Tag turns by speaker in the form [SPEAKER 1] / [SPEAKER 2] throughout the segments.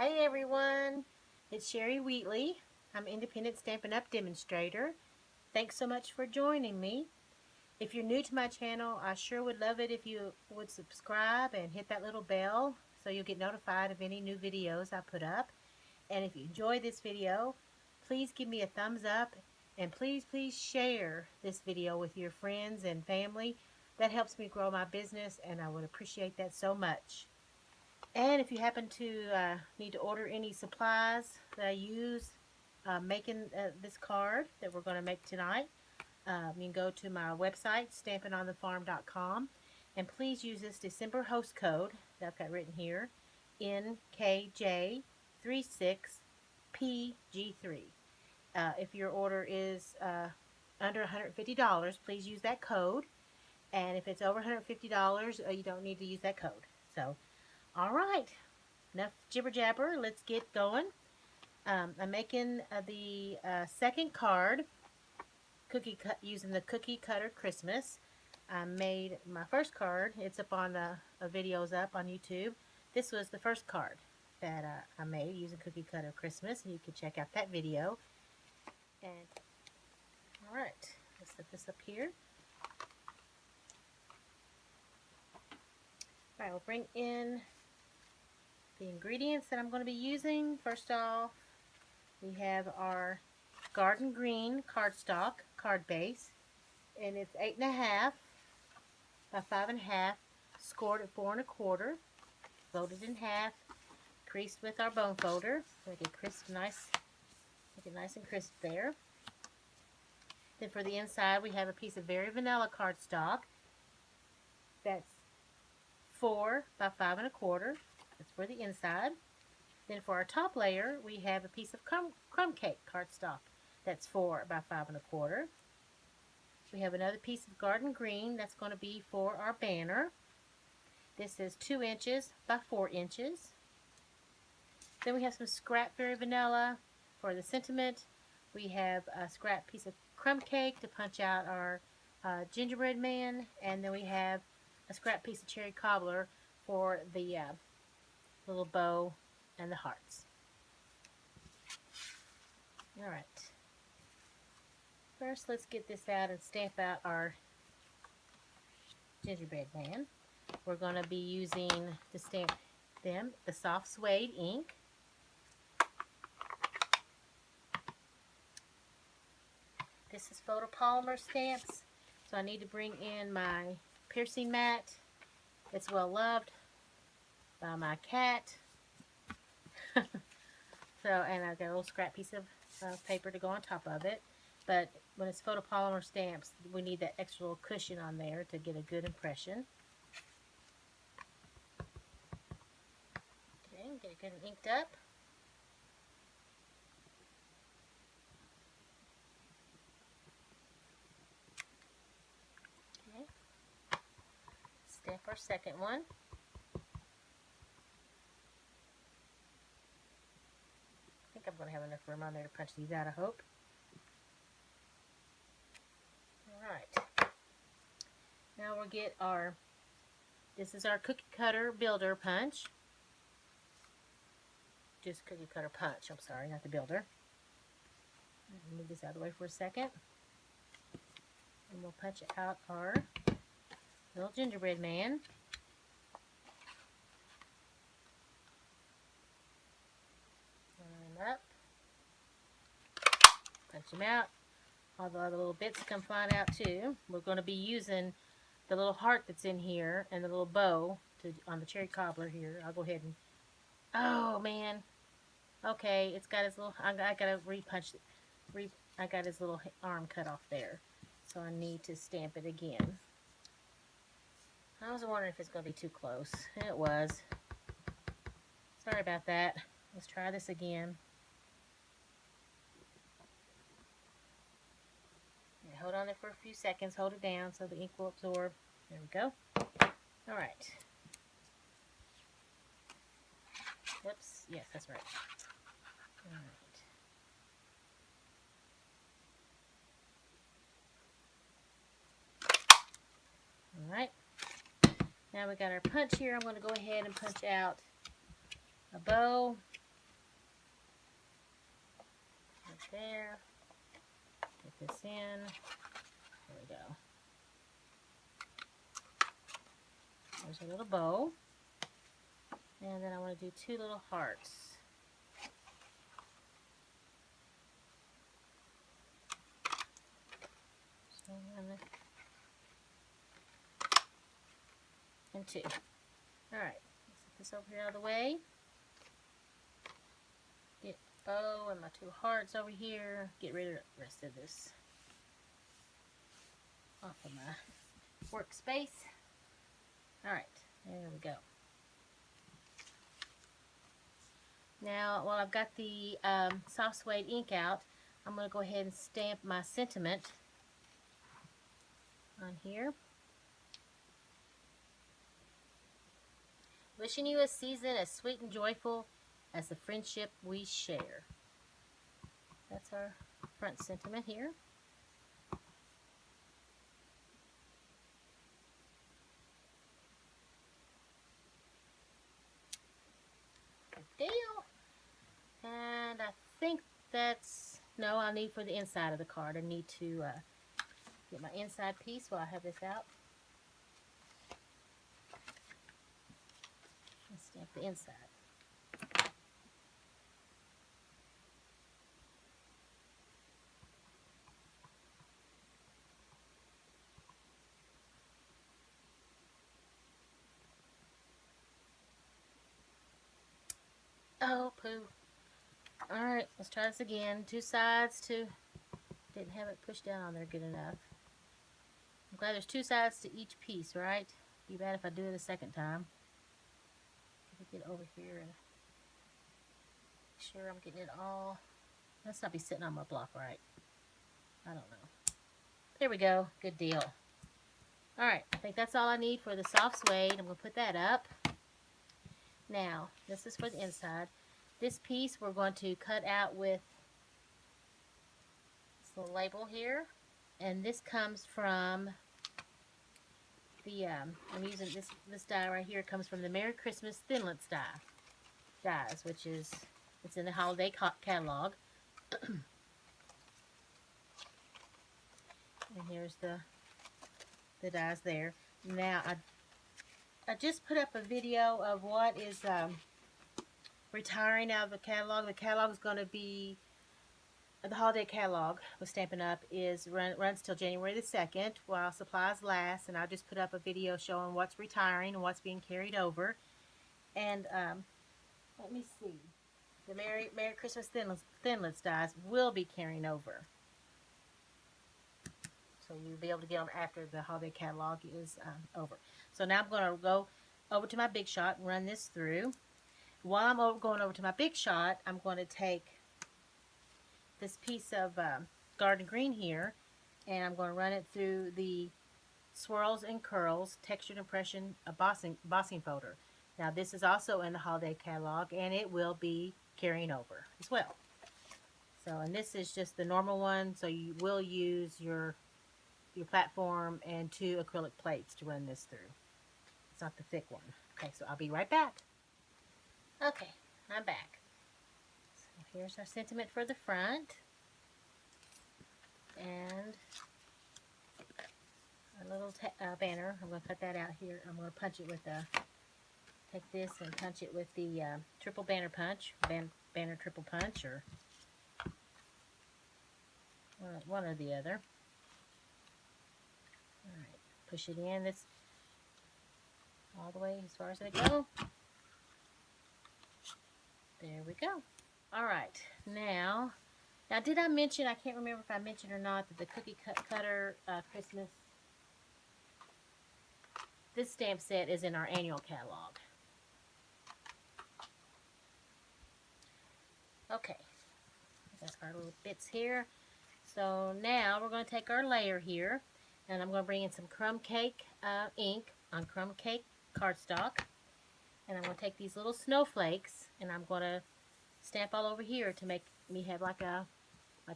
[SPEAKER 1] Hey everyone, it's Cherie Wheatley. I'm independent Stampin' Up demonstrator. Thanks so much for joining me. If you're new to my channel, I sure would love it if you would subscribe and hit that little bell so you'll get notified of any new videos I put up. And if you enjoy this video, please give me a thumbs up and please share this video with your friends and family. That helps me grow my business and I would appreciate that so much. And if you happen to need to order any supplies that I use making this card that we're going to make tonight, you can go to my website, stampinonthefarm.com, and please use this December host code that I've got written here, NKJ36PG3. If your order is under $150, please use that code. And if it's over $150, you don't need to use that code. So, all right, enough jibber jabber. Let's get going. I'm making the second card using the cookie cutter Christmas. I made my first card. It's up on videos up on YouTube. This was the first card that I made using cookie cutter Christmas, and you can check out that video. And all right, let's set this up here. All right, we'll bring in the ingredients that I'm going to be using. First off, we have our garden green cardstock card base, and it's 8.5 by 5.5, scored at 4 1/4, folded in half, creased with our bone folder. Make it crisp, make it nice and crisp there. Then for the inside, we have a piece of very vanilla cardstock. That's 4 by 5 1/4. That's for the inside. Then for our top layer, we have a piece of crumb cake cardstock. That's 4 by 5 1/4. We have another piece of garden green. That's going to be for our banner. This is 2 inches by 4 inches. Then we have some scrap very vanilla for the sentiment. We have a scrap piece of crumb cake to punch out our gingerbread man. And then we have a scrap piece of cherry cobbler for the little bow and the hearts. Alright. First, let's get this out and stamp out our gingerbread man. We're going to be using to stamp them the soft suede ink. This is photopolymer stamps, so I need to bring in my piercing mat. It's well loved by my cat. And I've got a little scrap piece of paper to go on top of it. But when it's photopolymer stamps, we need that extra little cushion on there to get a good impression. Okay, get it good and inked up. Okay. Stamp our second one. I think I'm going to have enough room on there to punch these out, I hope. Alright. Now we'll get this is our cookie cutter builder punch. Just cookie cutter punch, I'm sorry, not the builder. Move this out of the way for a second. And we'll punch out our little gingerbread man. Up, punch him out. All the other little bits come flying out too. We're going to be using the little heart that's in here and the little bow on the cherry cobbler here. I'll go ahead and, oh man, okay, it's got his little, I gotta repunch it. I got his little arm cut off there, so I need to stamp it again. I was wondering if it's going to be too close. It was. Sorry about that. Let's try this again. Hold on there for a few seconds. Hold it down so the ink will absorb. There we go. All right. Whoops. Yes, that's right. All right. Now we got our punch here. I'm going to go ahead and punch out a bow there. Get this in. There we go. There's a little bow. And then I want to do 2 little hearts. So 1 and 2. Alright, let's set this over here out of the way. Get bow and my 2 hearts over here. Get rid of the rest of this off of my workspace. Alright, there we go. Now, while I've got the soft suede ink out, I'm going to go ahead and stamp my sentiment on here. Wishing you a season as sweet and joyful as the friendship we share. That's our front sentiment here. Good deal. And I think that's, no, I need for the inside of the card. I need to get my inside piece while I have this out. And stamp the inside. Oh, poo. Alright, let's try this again. 2 sides to, didn't have it pushed down on there good enough. I'm glad there's 2 sides to each piece, right? Be bad if I do it a second time. Let me get over here and make sure I'm getting it all. Let's not be sitting on my block right. I don't know. There we go. Good deal. Alright, I think that's all I need for the soft suede. I'm going to put that up. Now, this is for the inside. This piece we're going to cut out with this little label here. And this comes from the, I'm using this die right here. It comes from the Merry Christmas Thinlits dies, which is, it's in the holiday catalog. And here's the dies there. Now, I just put up a video of what is retiring out of the catalog. The catalog is going to be, the holiday catalog with Stampin' Up! Runs till January the 2nd while supplies last, and I just put up a video showing what's retiring and what's being carried over. And let me see, the Merry Christmas Thinlits dies will be carrying over, so you'll be able to get them after the holiday catalog is over. So now I'm going to go over to my Big Shot and run this through. While I'm going over to my Big Shot, I'm going to take this piece of garden green here, and I'm going to run it through the Swirls and Curls Textured Impression embossing folder. Now this is also in the holiday catalog, and it will be carrying over as well. So, and this is just the normal one, so you will use your platform and 2 acrylic plates to run this through. It's not the thick one. Okay, so I'll be right back. Okay, I'm back. So here's our sentiment for the front. And a little banner. I'm going to cut that out here. I'm going to punch it with take this and punch it with the triple banner punch. Banner triple punch, or one or the other. Alright, push it in. That's all the way as far as I go. There we go. Alright, now did I mention, I can't remember if I mentioned or not, that the Cookie Cutter Christmas, this stamp set is in our annual catalog. Okay, that's our little bits here. So now we're going to take our layer here, and I'm going to bring in some crumb cake ink on crumb cake cardstock. And I'm going to take these little snowflakes, and I'm going to stamp all over here to make me have like a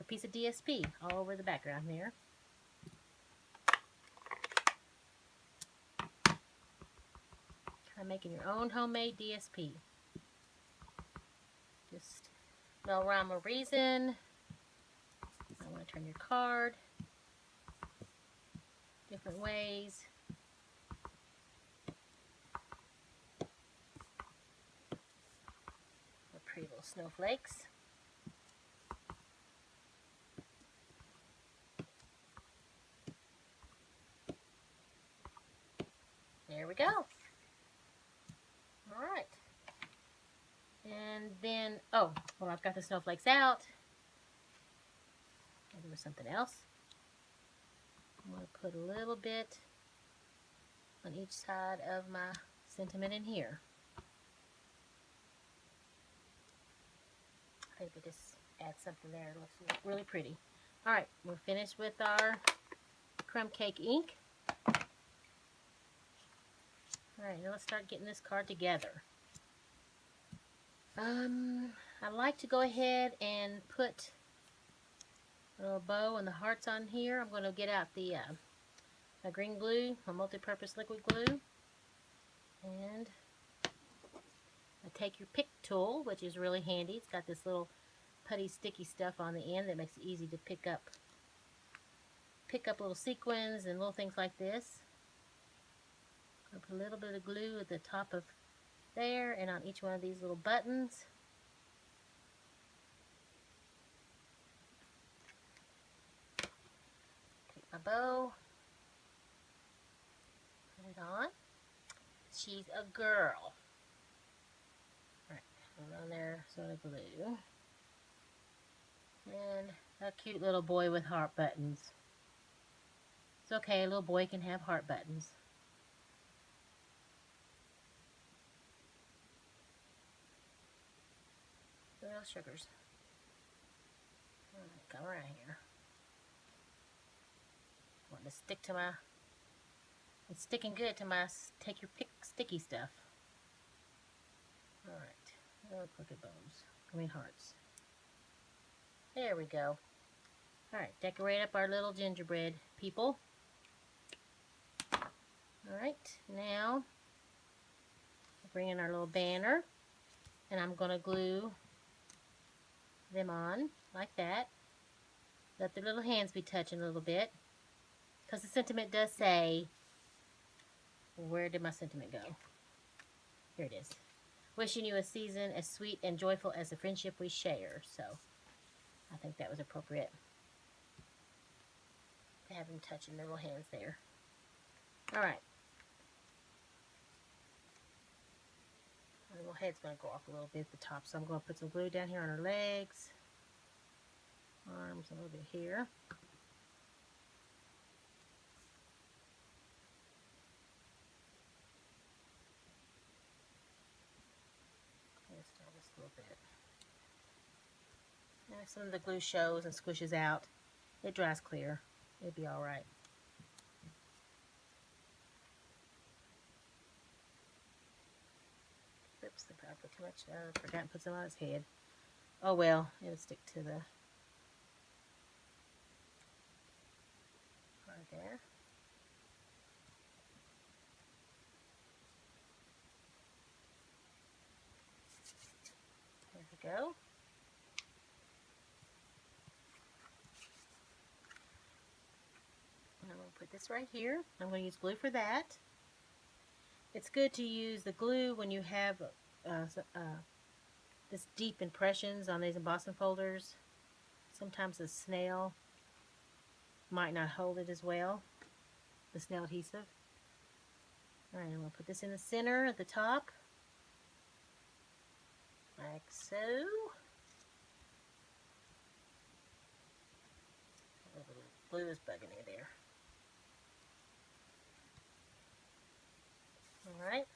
[SPEAKER 1] piece of DSP all over the background there. Try making your own homemade DSP. Just no rhyme or reason. on your card different ways. The pretty little snowflakes. There we go. All right. And then, oh, well, I've got the snowflakes out. There was something else. I'm going to put a little bit on each side of my sentiment in here. I think it just adds something there. It looks really pretty. All right, we're finished with our crumb cake ink. All right, now let's start getting this card together. I like to go ahead and put a little bow and the hearts on here. I'm going to get out the my green glue, my multi-purpose liquid glue, and I take your pick tool, which is really handy. It's got this little putty sticky stuff on the end that makes it easy to pick up little sequins and little things like this. I'll put a little bit of glue at the top of there and on each one of these little buttons. Take my bow, put it on. She's a girl. Alright, put on there sort of glue. And a cute little boy with heart buttons. It's okay, a little boy can have heart buttons. Real sugars. Alright, come around here. I want to stick to my, it's sticking good to my take your pick sticky stuff. Alright, little crooked bows. I mean hearts. There we go. Alright, decorate up our little gingerbread people. Alright, now bring in our little banner, and I'm going to glue them on like that. Let their little hands be touching a little bit, because the sentiment does say, where did my sentiment go? Here it is. Wishing you a season as sweet and joyful as the friendship we share. So I think that was appropriate to have them touching their little hands there. All right. The little head's going to go off a little bit at the top, so I'm going to put some glue down here on her legs, arms, a little bit here. Let's start this a little bit. Now if some of the glue shows and squishes out, it dries clear. It'll be all right. Oops, I probably put too much. Forgot to put some on his head. Oh well, it'll stick to the part there. There we go. And I'm going to put this right here. I'm going to use glue for that. It's good to use the glue when you have this deep impressions on these embossing folders. Sometimes the snail might not hold it as well, the snail adhesive. Alright, I'm going to put this in the center at the top, like so. A little glue is bugging me there. Alright.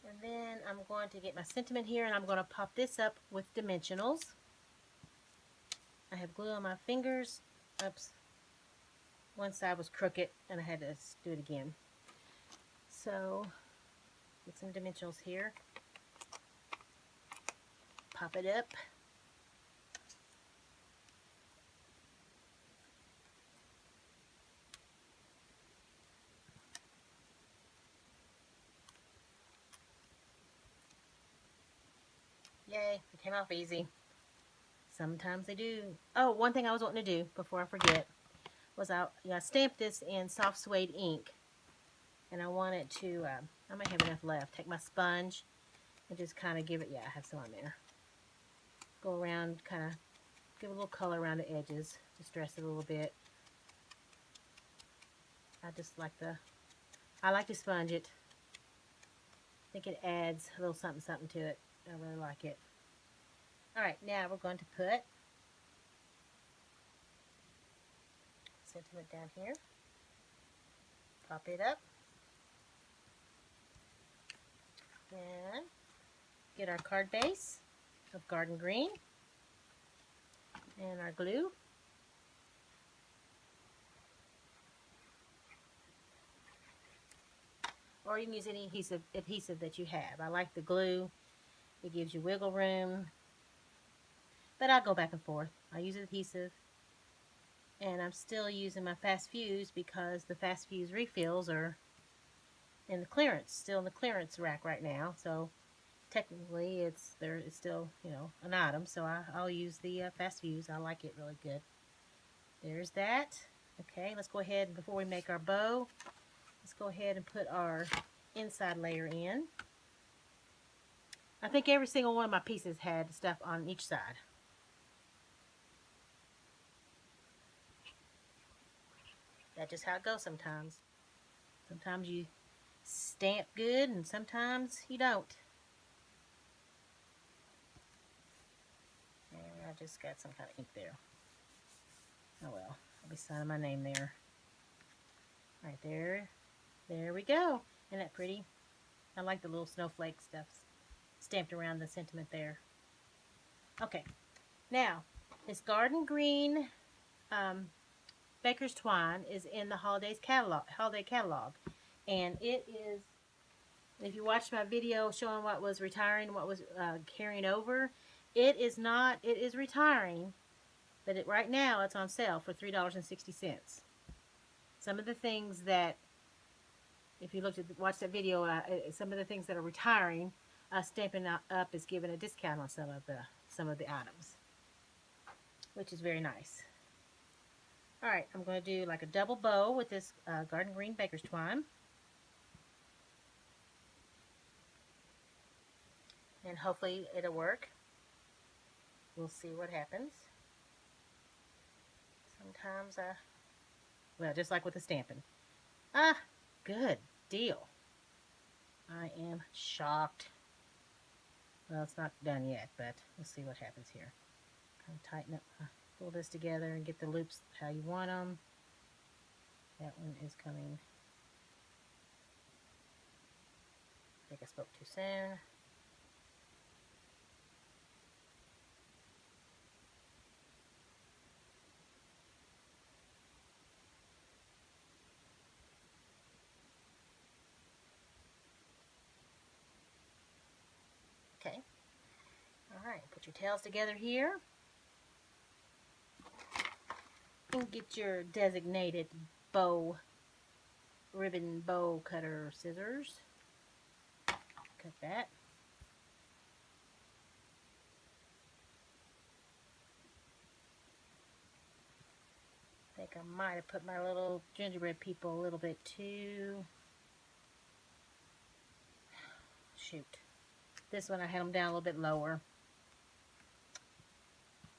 [SPEAKER 1] And then I'm going to get my sentiment here, and I'm going to pop this up with dimensionals. I have glue on my fingers. Oops. One side was crooked, and I had to do it again. So, get some dimensionals here. Pop it up. Yay, it came off easy. Sometimes they do. Oh, one thing I was wanting to do before I forget was I stamped this in soft suede ink. And I want it to, I might have enough left. Take my sponge and just kind of give it, yeah, I have some on there. Go around, kind of give a little color around the edges. Just dress it a little bit. I like to sponge it. I think it adds a little something to it. I really like it. Alright, now we're going to put sentiment down here. Pop it up. And get our card base of garden green and our glue. Or you can use any adhesive that you have. I like the glue. It gives you wiggle room. But I'll go back and forth. I use adhesive. And I'm still using my fast fuse because the fast fuse refills are in the clearance, still in the clearance rack right now. So technically it's still, you know, an item. So I'll use the fast fuse. I like it really good. There's that. Okay, let's go ahead, before we make our bow, let's go ahead and put our inside layer in. I think every single one of my pieces had stuff on each side. That's just how it goes sometimes. Sometimes you stamp good and sometimes you don't. And I just got some kind of ink there. Oh well, I'll be signing my name there. Right there. There we go. Isn't that pretty? I like the little snowflake stuff stamped around the sentiment there. Okay, now this garden green Baker's Twine is in the holiday catalog, and it is, if you watched my video showing what was retiring, what was carrying over, it is retiring, but right now it's on sale for $3.60. Some of the things that, if you watched that video, some of the things that are retiring, Stampin' Up is giving a discount on some of the items, which is very nice. Alright, I'm going to do like a double bow with this garden green Baker's Twine. And hopefully it'll work. We'll see what happens. Sometimes well, just like with the stamping. Ah, good deal. I am shocked. Well, it's not done yet, but we'll see what happens here. Kind of tighten up, pull this together and get the loops how you want them. That one is coming. I think I spoke too soon. Okay. Alright, put your tails together here. And get your designated ribbon bow cutter scissors. Cut that. I think I might have put my little gingerbread people a little bit too. Shoot. This one I had them down a little bit lower.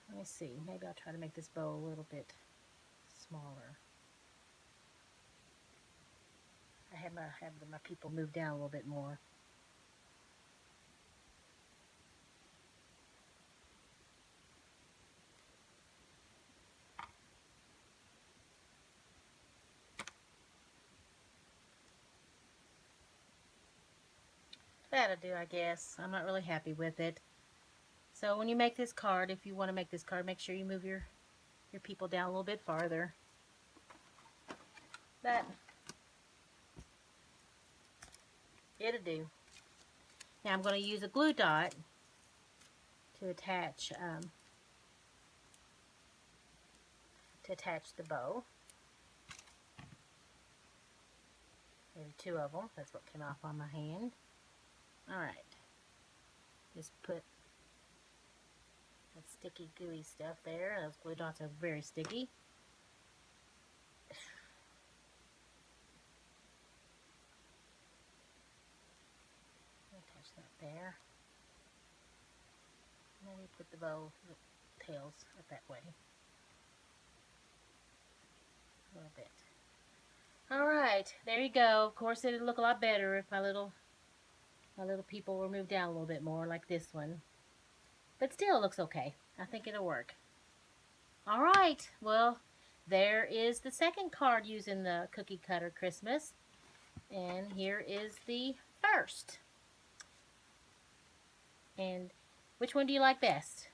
[SPEAKER 1] Let me see. Maybe I'll try to make this bow a little bit smaller. I have my people move down a little bit more. That'll do, I guess. I'm not really happy with it. So when you make this card, if you want to make this card, make sure you move your people down a little bit farther. But it'll do. Now I'm going to use a glue dot to attach the bow. Maybe two of them. That's what came off on my hand. Alright. Just put That sticky gooey stuff there. Those glue dots are very sticky. Attach that there. Maybe put the bow, the tails up that way. A little bit. Alright, there you go. Of course it'd look a lot better if my little people were moved down a little bit more like this one. But still it looks okay. I think it'll work. Alright, well, there is the second card using the cookie cutter Christmas. And here is the first. And which one do you like best?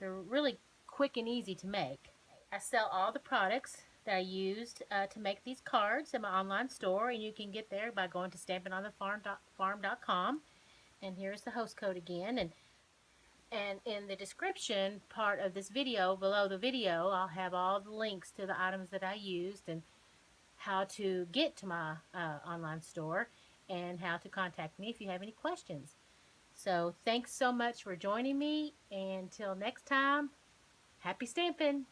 [SPEAKER 1] They're really quick and easy to make. I sell all the products that I used to make these cards in my online store, and you can get there by going to stampinonthefarm.com. And here's the host code again. And in the description part of this video, below the video, I'll have all the links to the items that I used and how to get to my online store and how to contact me if you have any questions. So thanks so much for joining me. And until next time, happy stamping!